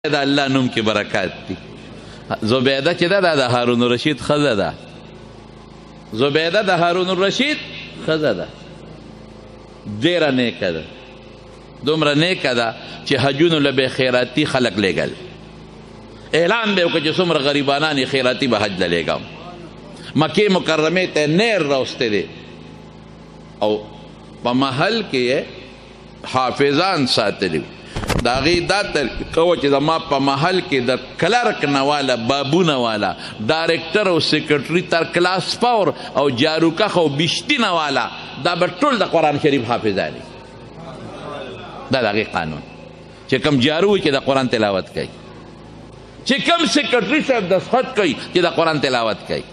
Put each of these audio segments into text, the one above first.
د الله نوم کې برکات دي. زبیده چې ده د هارون الرشید ښځه ده. زبیده د هارون الرشید ښځه ده، ډېره نیکه ده، دومره نیکه ده چې حجونو له به خیراتي خلک لیږل، اعلان به وکړه چې څومره غریبانان یې خیراتي به حج له لیږم. مکې مکرمې ته نیر راوستی دی او په محل کې یې حافظان ساتلي. د هغې دا کوه چې زما په محل کې د کلرک نه والا، بابونه والا، ډایرکټر او سیکرټري تر کلاس پاور او جاروکخ او بشتي نه والا، دا به ټول د قرآن شریف حافظان دي. دا د هغې قانون چې کوم جارو وي چې د قرآن تلاوت کوي، چې کوم سیکرټري صاحب دستخط کوي چې د قرآن تلاوت کوي،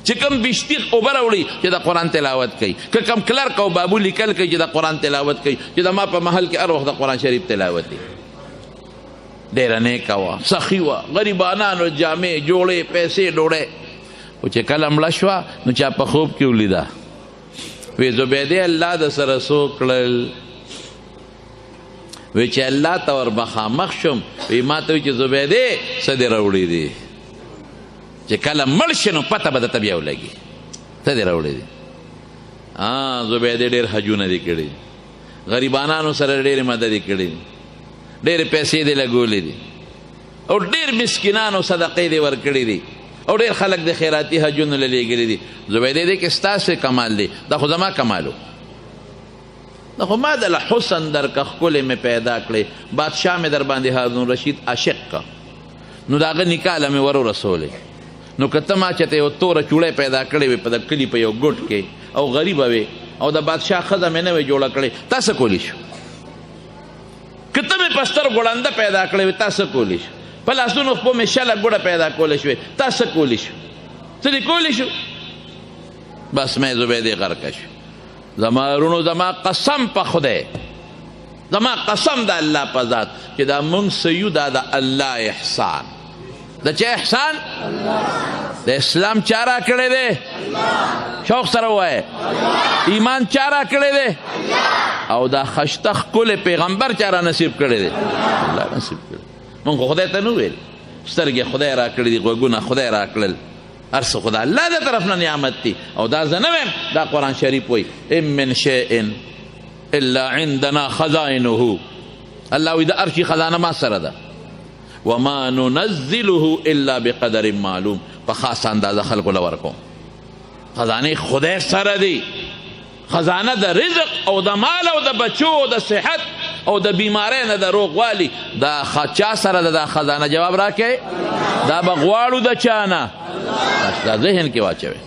چې کوم بشتي اوبه راوړي چې د قرآن تلاوت کوي، که کوم کلرک او بابو لیکل کوي چې د قرآن تلاوت کوي، چې د ما په محل کې هر وخت د قرآن شریف تلاوت دی. ډېره نیکه وه، سخي وه، غریبانانو جامې جوړې، پیسې ډوړې. خو چې کله مړه شوه نو چا په خوب کې ولیده، وی زبیدې الله د سره څو کړل؟ وی چې الله ته ور مخامخ شم، وی ما ته وی چې زبیدې څه دې راوړي دي، چې کله مړ شي نو پته به درته بیا ولګي څه دې راوړي دي. زبیدې ډېر حجونه دي کړي، غریبانانو سره ډېرې مددې کړي، ډېرې پیسې دې لګولې دي او ډېر مسکینانو صدقې دې ورکړي دي او ډېر خلک د خیراتي حجونو له لیږلي دي. زبیدې دې کې ستاسې کمال دی، دا خو زما کمالو، دا خو ما د حسن در که ښکلې مې پیدا کړې، بادشاه مې در باندې هارون رشید عاشق که، نو د هغه نکاح له مې ور ورسولې. نو که ته ما چېته یو توره چوړی پیدا کړې وې په د کلي په یو ګوټ کې او غریبه وې او د بادشاه ښځه مې نه وې جوړه کړې، تا څه کولی شو؟ که ته مې په سترګو ړنده پیدا کړې وې، تا څه کولی شو؟ په لاسونو خپو مې شله ګوډه پیدا کولی شوې، تا څه کولی شو؟ څه دې کولی شو؟ بس مې زبیدې غرقه شو. زما ورونو، زما قسم په خدای، زما قسم د الله په ذات چې دا مونږ څه یو، دا د الله احسان. د چا احسان؟ د اسلام چا را کړی دی؟ شوق سره ووایه. ایمان چا را کړی دی؟ او دا خشته ښکلی پیغمبر چا را نصیب کړی دی؟ الله نصیب کړی. مونږ خو خدای ته نه ویل، سترګې خدای را کړي دي، غوږونه خدای را کړل، هر څه خدای الله د طرف نه نعمت دي. او دا زه نه ویم، دا قرآن شریف وایي ان من شیء الا عندنا خزائنه. الله وایي د هر شي خزانه ما سره ده. وما ننزله الا بقدر معلوم. په خاص اندازه خلکو له ورکوم. خزانې خدای سره دي، خزانه د رزق او د مال او د بچو او د صحت او د بیماری نه د روغوالي دا چا سره ده؟ دا خزانه جواب راکړئ. دا به غواړو د چا نه؟ دا ذهن کې واچوئ.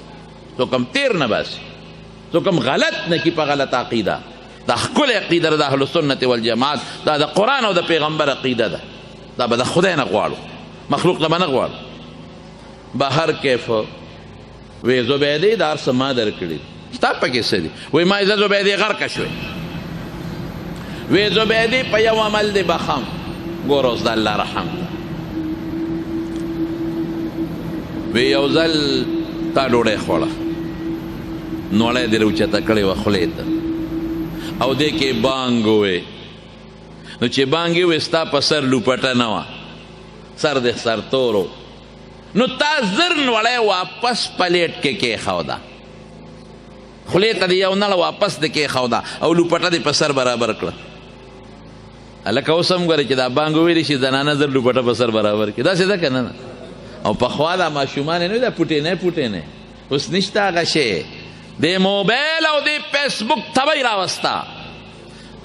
څوک هم تیر نه باسي، څوک هم غلط نه کي په غلط عقیده. دا ښکلې عقیده ده د اهلسنت والجماعت، دا د قرآن او د پیغمبر عقیده ده. دا به د خدای نه غواړو، مخلوق نه به نه غواړو. به هر کیف وی زبیدې دا هر څه ما درکړي، ستا پکې څه دي؟ وی ما زه زبیدې غرقه شوې. وی زبیدې په یو عمل دې بخم، ګوره اوس د الله رحم ده. وی یو ځل تا ډوډۍ خوړه، نوړی دې راوچته کړې وه خولې ته او دې کې بانګ ووې، نو چې بانګ یې وې ستا په سر لوپټه نه وه، سر دې سرتورو، نو تا زر نوړی واپس پلیټ کې کېښوده، خولې ته دې یو نړ واپس دې کېښوده او لوپټه دې په سر برابر کړه. هلکه اوس هم ګورې چې دا بانګ وویلی شي زنانه زر لوپټه په سر برابر کړي، داسې ده که نه؟ او پخوا دا ماشومان یې نه وي دا پوټینی پوټینی، اوس نشته هغه شی. د موبایل او د فیسبوک تبی راوسته.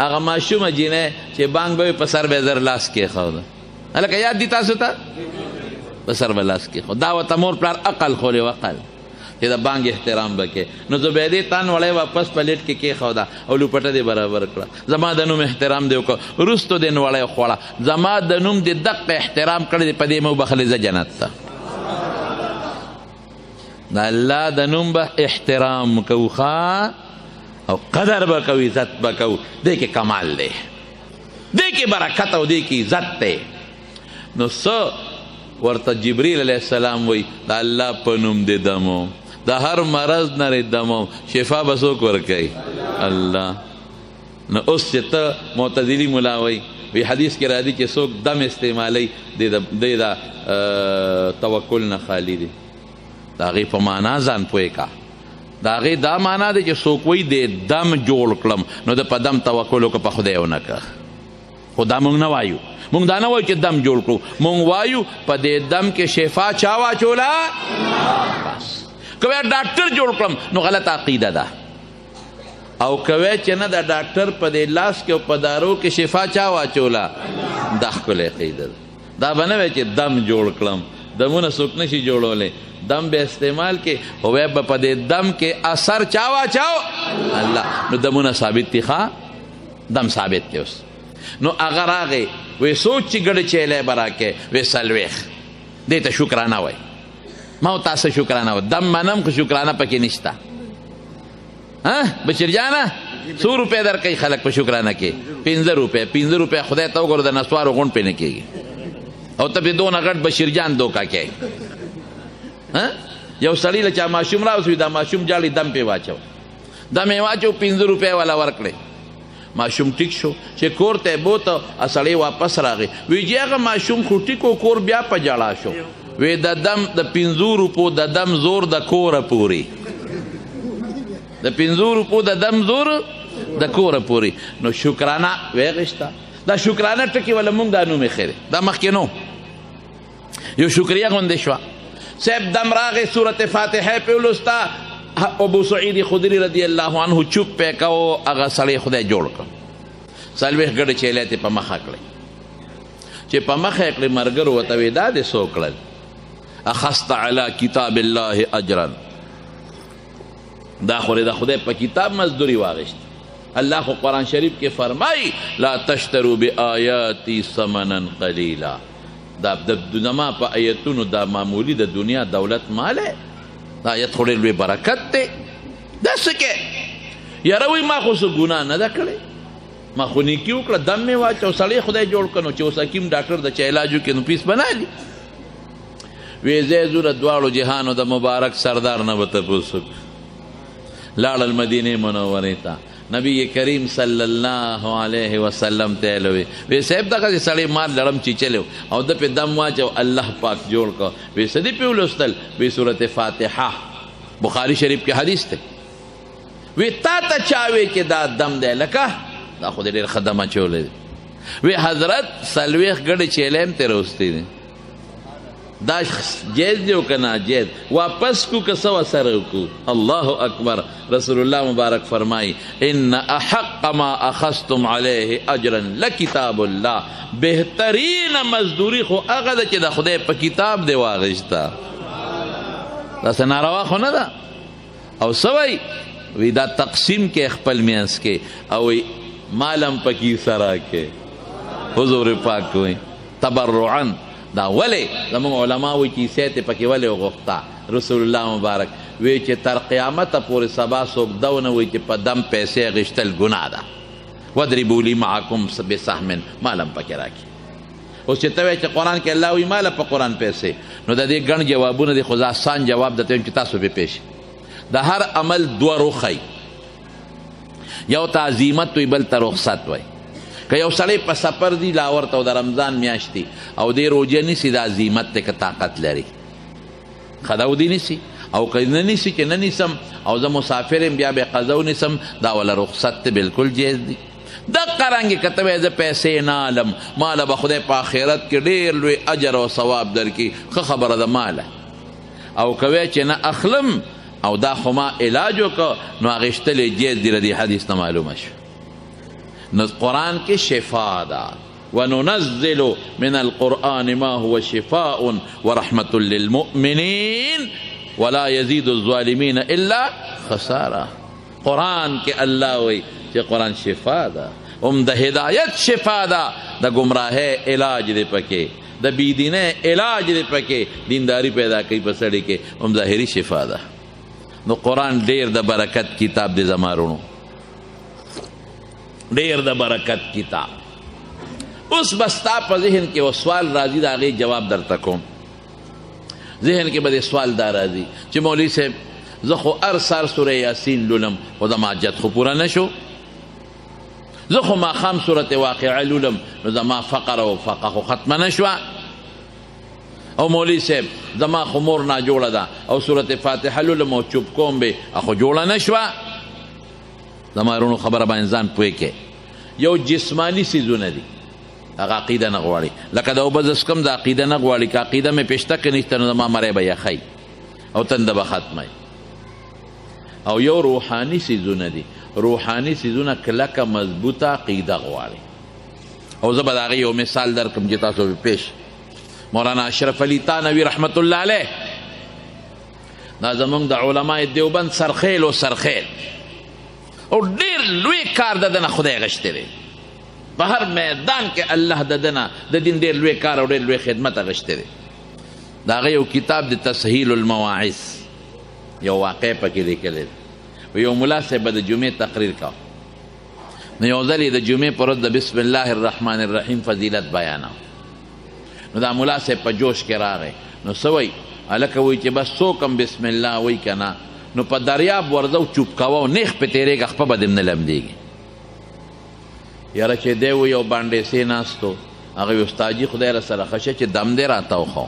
هغه ماشومه جینۍ چې بانګ به په سر به زر لاس کېښوده، هلکه یاد دي تاسو ته؟ په سر به لاس کېښود. دا ورته مور پلار عقل خولې وقل چې د بانګ احترام به کې. نو زبیدې تان وړی واپس پلیټ کې کېښوده او لوپټه دې برابر کړه. زما د نوم احترام دې وکړه، وروستو دې نوړی خوړه، زما د نوم دې دقه احترام کړی دی، په دې مو بخلې زه جنت ته. د الله د نوم به احترام کوو ښه، او قدر به کوو، عزت به کوو. دې کې کمال دی، دې کې برکت او دې کې عزت دی. نو څه ورته جبریل علیه السلام وایي د الله په نوم دې دموم، د هر مرض نه دې دموم، شفا به څوک ورکوي؟ الله. نو اوس چې ته معتدلي ملا وی وی حدیث کې راځي چې څوک دم استعمالی دی دا توکل نه خالی دی د هغې په معنا ځان پوه کا د هغې دا معنا دی چې څوک وی د دم جوړ کړم نو د په دم توکل وکړه په خدای ونه که خو دا موږ نه وایو موږ دا نه وایو چې دم جوړ کړو موږ وایو په دې دم کې شفا چا واچوله بس که ډاکټر جوړ کړم نو غلط عقیده ده او کوي چې نه د ډاکټر په دې لاس کې او په دارو کې شفا چا واچوله دا ښکلی عقیده ده دا به نه وی چې دم جوړ کړم دمونه څوک نشي جوړولی دم به استعمال کې او وی به په دې دم کې اثر چا واچاو الله نو دمونه ثابت دي ښه دم ثابت دی اوس نو هغه راغی وی سوچ چې ګډه چیلی به راکې وی څلوېښت دې ته شکرانه وی ما و تاسو شکرانه وی دم منم خو شکرانه پکې نشته بشیر جانا 100 روپے در کئی خلق په شکرانه کې 15 روپے خدای ته وګوره د نسوارو غونډ پې نه کېږي او ته پې دونه غټ بشیر جان دوکه کوي یو سړي له چا ماشوم راوسوي دا ماشوم جاړي دم پې واچو دم یې واچو 15 روپے والا ورکړې ماشوم ټیک شو چې کور ته یې بوته سړی واپس راغی وی چې هغه ماشوم خو ټیکو کور بیا په جړا شو وی د دم د 15 روپو د دم زور د کوره پورې د 15 روپو د دم زور د کوره پورې نو شکرانه ویغشته دا شکرانه ټکي ولا مونږ دا نوم یې ښه دی دا مخکې نو یو شکریه غوندې شوه صاحب دم راغی صورت فاتحه پې ولوسته ابو سعید خدری رضی الله عنه چوپ پې کو هغه سړی خدای جوړ کړ 40 ګډه چیلی ته په مخه کړی چې په مخه یې کړې ملګرو ورته وی دا دې څو کړل اخذت علی کتاب الله اجرا دا خو د خدای په کتاب مزدوری واغشت الله خو قرآن شریف کې فرمایي لا تشترو بآیاتی ثمنا قلیلا دا زما په آیتونو دا معمولی د دنیا دولت ماله دا آیت خو ډېر لوی برکت دی دا څه کې یاره وایي ما خو څه ګناه نه ده کړې ما خو نیکي وکړه دم مې واچو سړی خدای جوړ کړ نو چې اوس حکیم ډاکټر د چا علاج وکړي نو پیس بنالي وی زه زوره دواړو جهانو د مبارک سردار نه به تپوس لاړل مدینې منورې ته نبی کریم صلی الله علیه وسلم ته وی صاحب دغه سړی مار لړم چیچلو او د په دم واچو الله پاک جوړ کو وی سدی په ولستل وی سورته فاتحه بخاری شریف کې حدیث ته وی تا ته چاوي چې دا دم دی لکه دا خو ډېر خدمه چولې وی حضرت سلويخ ګډ چیلم ته روستي دي دا جیز دیو کنا جیز واپس کو کسو سر کو اللہ اکبر رسول اللہ مبارک فرمائی ان احق ما اخذتم علیہ اجرا لکتاب اللہ بہترین مزدوری خو اغد چی دا خدای پا کتاب دے واغشتا دا سناروا خو ندا او سوئی وی دا تقسیم کے اخپل میانس کے او مالم پا کی سرا کے حضور پاک کوئی تبرعن دا ولی زمون علماء وی چې سیته پکې ولی وغوښتا رسول الله مبارک وی چې تر قیامت پورې سبا څوک دونه وی چې په دم پیسې غشتل ګناه ده وضربوا لي معکم بسهم ما لم پکې راکړي اوس چې ته وایې چې قرآن کې الله وی ماله په قرآن پیسې نو د دې ګڼ جوابونه دي خو زه آسان جواب درته وایم چې تاسو پې پیش د هر عمل دوه رخی یو ته عزیمت وی بل ته رخصت وی که یو سړی په سفر دی لاورته او د رمضان میاشت دی او دی روجه نیسي د عزیمت دی که طاقت لري ښه ده ودې نیسي او که نه نیسي چې نه نیسم او زه مسافر یم بیا به قضا ونیسم دا وله رخصت دی بالکل جایز دی دقه رنګې که ته وایې زه پیسې نه علم ماله به خدای په آخرت کې ډېر لوی اجر او ثواب درکړي ښه خبره ده ماله او که وایې چې نه اخلم او دا خو ما علاج وکړه نو اخیستل یې جایز دی له دې حدیث نه معلومه شو نو قرآن کې شفا ده وننزل من القرآن ما هو شفاء ورحمة للمؤمنين ولا يزيد الظالمين إلا خسارة قرآن کې الله وی چې قرآن شفا ده هم د هدایت شفا ده د گمراهۍ علاج دی پکې د بيدینۍ علاج دی پکې دینداری پیدا کوي په سړي کې هم ظاهري شفا ده نو قرآن ډېر د برکت کتاب دی زمارونو ډیر د برکت کتاب اوس بستا په ذهن کې و سوال راځي د هغې جواب درته کوم ذهن کې به د سوال دا راځي چې مولوي صاحب زه خو هر سهار سوره یاسین لولم خو زما حاجت خو پوره نه شو زه خو ماښام صورت واقعه لولم نو زما فقر او فقه خو ختمه نه شوه او مولوي صاحب زما خو مور ناجوړه ده او صورت فاتحه لولم او چوپ کوم به خو جوړه نه شوه زما ورونو خبره باندې ځان پوه کې یو جسمانی څیزونه دي هغه عقیده نه غواړي لکه د اوبه زسکم د عقیده نه غواړي که عقیده مې پېشته که نشته نو زما مری به یخی او تنده به ختمی او یو روحاني څیزونه دي روحاني څیزونه کلکه مضبوطه عقیده غواړي او زه به د هغې یو مثال درکړم چې تاسو به پیش مولانا اشرف علي تانوي رحمت الله علیه دا زمونږ د علماء دیوبند سرخیل و سرخیل او ډېر لوی کار د ده نه خدای غشتی دی په هر میدان کې الله د ده نه د دین ډېر لوی کار او ډېر لوی خدمت اغشتی دی د هغه یو کتاب د تسهیل المواعظ یو واقع پکې لیکلی دی یو ملا صاحب به د جمعې تقریر کا نو یو ځل یې د جمعې په ورځ د بسم الله الرحمن الرحیم فضیلت بیانه نو دا ملا صاحب په جوش کې راغی نو څه وایي هلکه وایي چې بس څوک هم بسم الله وایي که نه نو په دریاب ورځه چوپ کوه او نیغ پې تېرېږه خپه به دې نه لمدېږي یاره چې دی وایي او بانډې سې ناستو هغه وایي استادجي خدای را سره ښه شه چې دم دې راته وښو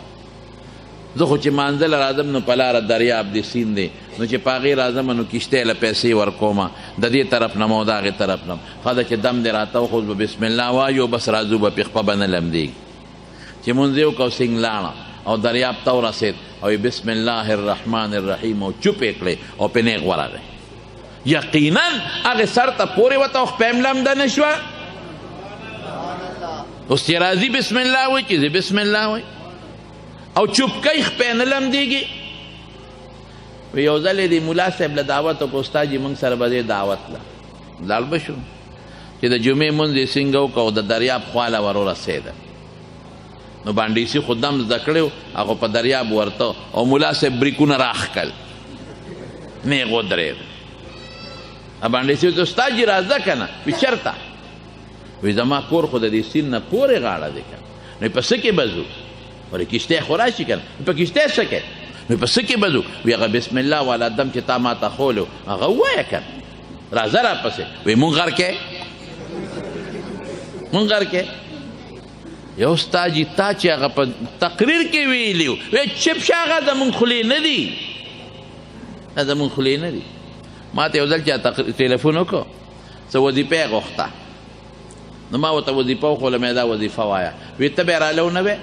زه خو چې مانځله راځم نو په لاره دریاب دی سیند دی نو چې په هغې راځم نو کښتۍ له پیسې ورکومه د دې طرف نه او د هغې طرف نه ښه ده چې دم دې راته وخوځ به بسم الله وایو بس راځو به پې خپه به نه لمدېږي چې مونځ یې وکړو سینګ لاړه او دریاب ته ورسېد او بسم الله الرحمن الرحیم او چوپ یې کړې او پې نیغ ورغی یقینا هغې سر ته پورې وته او خپه هم لمده نه شوه اوس چې راځي بسم الله وایي چې زه بسم الله وایي او چوپکۍ خپې نه لمدېږي یو ځل یې د ملا صاحب له دعوت وکړو استاد جي موږ سره به دې دعوت له لاړ به شو چې د جمعې مونځ یې څنګه وکړو او د دریاب خواله ور ورسېده نو بانډیسي خو دم زده کړی و هغه په دریاب ورته او ملا صاحب بریکونه راښکل نیغ ودرېد بانډیسي ورته استاد جي راځه که نه وي چېرته وایي زما کور خو د دې سیند نه پورې غاړه دی که نو په څه کې به ځو ولې کښتۍ خو راشي که نه په کښتۍ څه کوې نو په څه کې به ځو وایي هغه بسم الله والا دم چې تا ما ته ښولو هغه ووایه که نه راځه راپسې وایي مونږ غر کې مونږ غر کې یو استاد جي تا چې هغه په تقریر کې ویلي و وایي چپ شه هغه زمونږ خولې نه دي دا زمونږ خولې نه دي ما ته یو ځل چا ټلیفون وکړو څه وظیفه یې غوښته نو ما ورته وظیفه وښوله مې دا وظیفه وایه وایي ته به یې راله ونه وې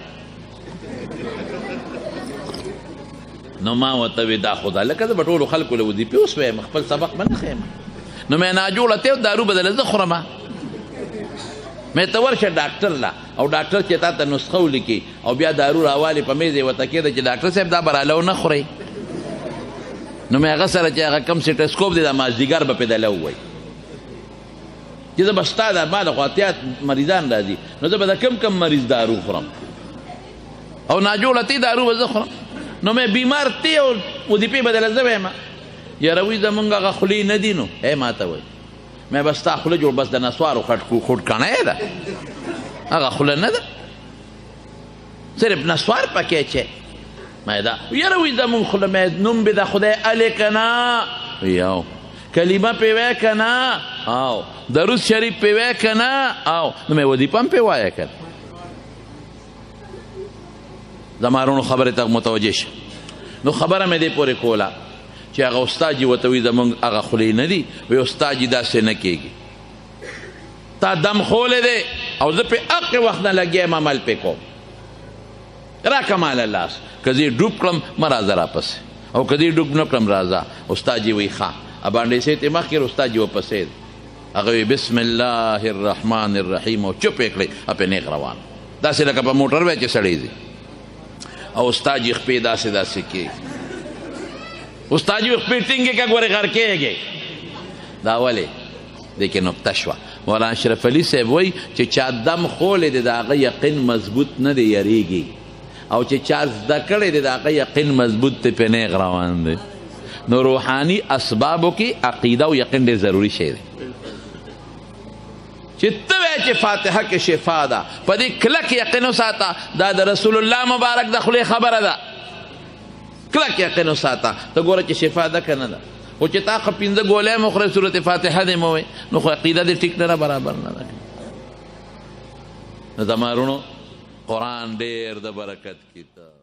نو ما ورته وی دا خو دا لکه زه به ټولو خلکو له وظیفې اوس وایم خپل سبق به نه ښیم نو مې ناجوړه ته دارو بدله زه خورمه مې ته ورشه ډاکټر له او ډاکټر چې تا ته نسخه ولیکي او بیا دارو راوالې په میز یې ورته کېده چې ډاکټر صاحب دا به راله ونه خورئ نو مې هغه سره چې هغه کم سټسکوپ دی دا مازدیګر به پې دله ووایي چې زه به ستا دا ما د خو اتیا مریضان راځي نو زه به د کم مریض دارو خورم او ناجوړه تی دارو به زه خورم نو مې بیمار تی او وظیفې بدله زه وایم یاره وایي زمونږ هغه خولې نه دي نو ای ما ته وایي مې به ستا خوله جوړ بس د نسوارو خوټکڼۍ ده هغه خوله نه ده صرف نسوار پکې چې مې دا یاره وایي زمونږ خوله مې نوم به د خدای الې که نه یو کلمه پې وایه که نه او درود شریف پې وایه که نه او نو مې وظیفه هم پې وایه که زما رونو خبرې ته متوجه شه نو خبره مې دې پورې کوله چې هغه استاد جي ورته وایي زمونږ هغه خولې نه دي وایي استاد جي داسې نه کېږي تا دم خولی دی او زه پې هغې وخت نه لګیا یم عمل پې کوم راکه ماله لاس که زه یې ډوب کړم مه راځه راپسې او که زه یې ډوب نه کړم راځه استاد جي وایي ښه ابانډیسۍ ته مخکې استاد جي ورپسې دی هغه وایي بسم الله الرحمن الرحیم او چوپ یې کړئ او پې نیغ روان داسې لکه په موټر وی چې سړی ځي او استاد جي خپې داسې داسې کېږي استاد جي خپې ټینګې که ګورې غر کېږي دا ولې دې کې نکته شوه مولانا اشرف علي صاحب وایي چې چا دم خولی دی د هغه یقین مضبوط نه دی یریږي او چې چا زده کړی دی د هغه یقین مضبوط دی پې نیغ روان دی نو روحاني اسبابو کې عقیده او یقین ډېر ضروري شی دی چې ته وایې چې فاتحه کې شفا ده په دې کلک یقین وساته دا د رسول الله مبارک د خولې خبره ده کلک یقین وساته ته ګوره چې شفا ده که نه ده خو چې تا خو پنځه ګولۍ مخوری صورت فاتحه دې مه وایي نو خو عقیده دې ټیک نه ده برابر نه ده نو زما وروڼو قرآن ډېر د برکت کتاب